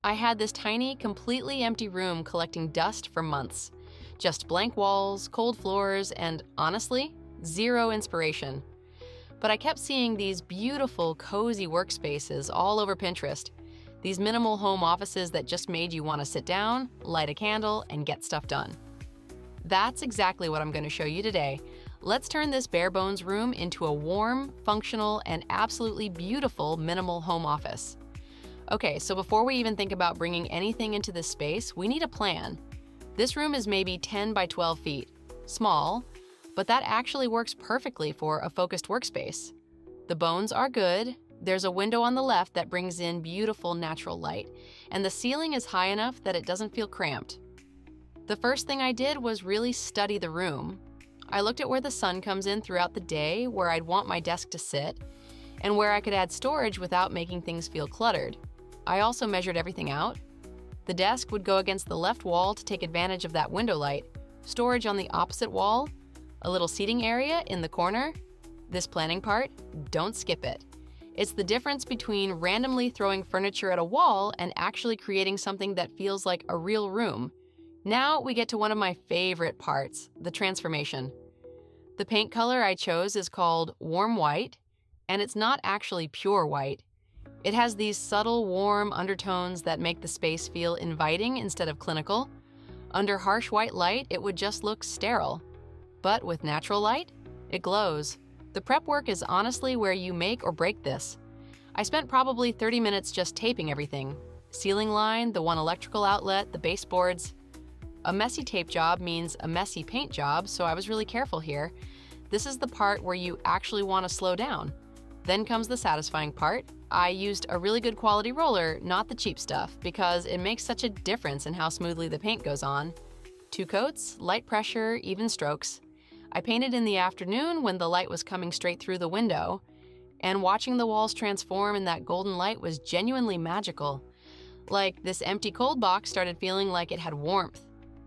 I had this tiny, completely empty room collecting dust for months. Just blank walls, cold floors, and honestly, zero inspiration. But I kept seeing these beautiful, cozy workspaces all over Pinterest. These minimal home offices that just made you want to sit down, light a candle, and get stuff done. That's exactly what I'm going to show you today. Let's turn this bare bones room into a warm, functional, and absolutely beautiful minimal home office. Okay, so before we even think about bringing anything into this space, we need a plan. This room is maybe 10 by 12 feet. Small, but that actually works perfectly for a focused workspace. The bones are good. There's a window on the left that brings in beautiful natural light, and the ceiling is high enough that it doesn't feel cramped. The first thing I did was really study the room. I looked at where the sun comes in throughout the day, where I'd want my desk to sit, and where I could add storage without making things feel cluttered. I also measured everything out. The desk would go against the left wall to take advantage of that window light, storage on the opposite wall, a little seating area in the corner. This planning part, don't skip it. It's the difference between randomly throwing furniture at a wall and actually creating something that feels like a real room. Now we get to one of my favorite parts, the transformation. The paint color I chose is called warm white, and it's not actually pure white. It has these subtle, warm undertones that make the space feel inviting instead of clinical. Under harsh white light, it would just look sterile. But with natural light, it glows. The prep work is honestly where you make or break this. I spent probably 30 minutes just taping everything. Ceiling line, the one electrical outlet, the baseboards. A messy tape job means a messy paint job, so I was really careful here. This is the part where you actually want to slow down. Then comes the satisfying part. I used a really good quality roller, not the cheap stuff, because it makes such a difference in how smoothly the paint goes on. 2 coats, light pressure, even strokes. I painted in the afternoon when the light was coming straight through the window, and watching the walls transform in that golden light was genuinely magical. Like, this empty cold box started feeling like it had warmth.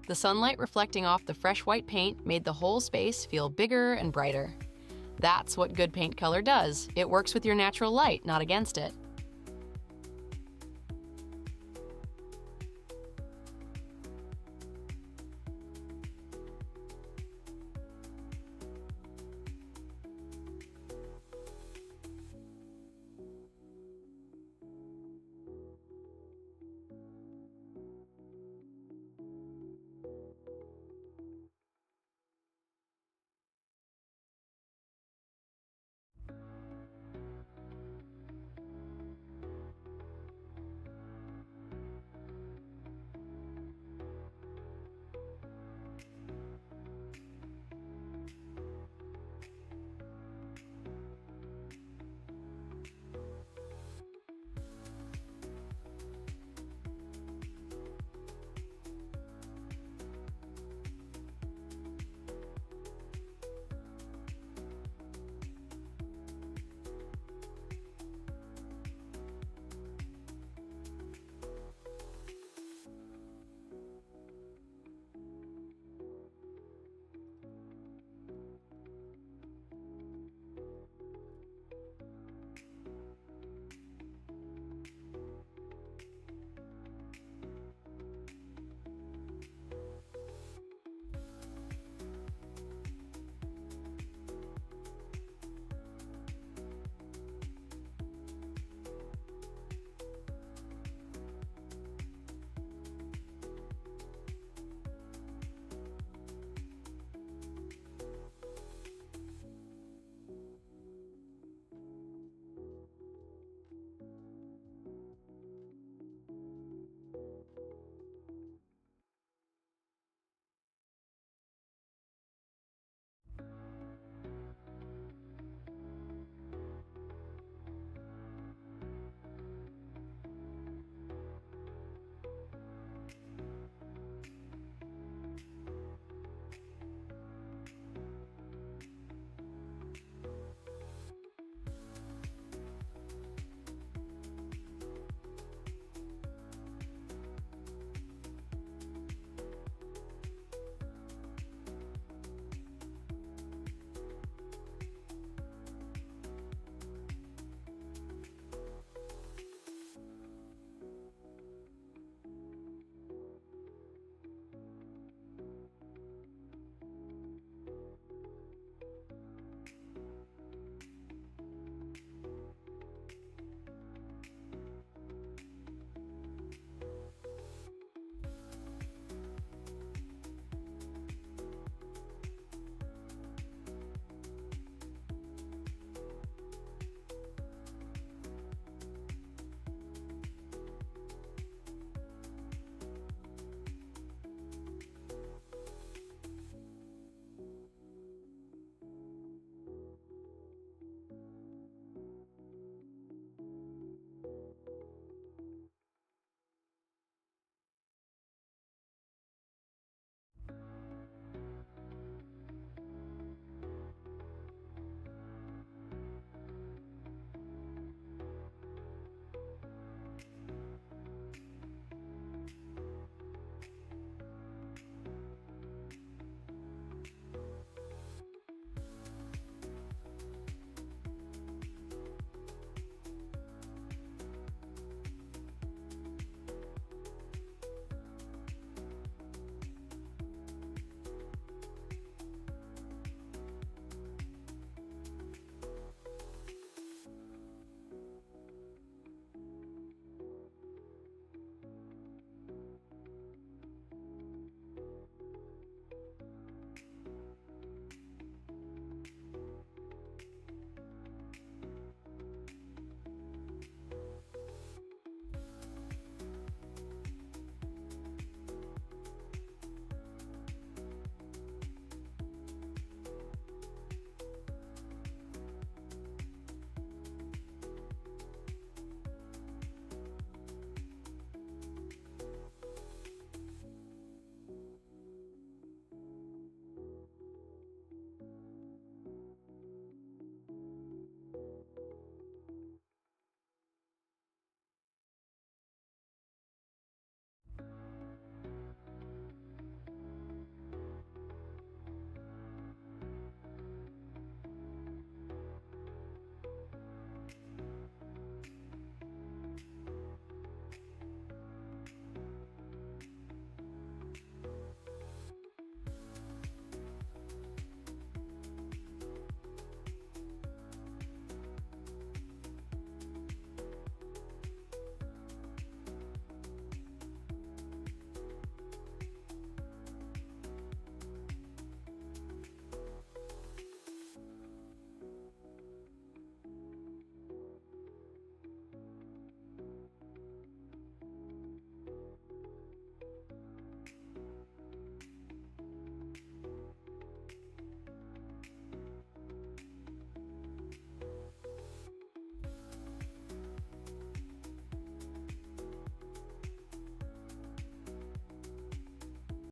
The sunlight reflecting off the fresh white paint made the whole space feel bigger and brighter. That's what good paint color does. It works with your natural light, not against it.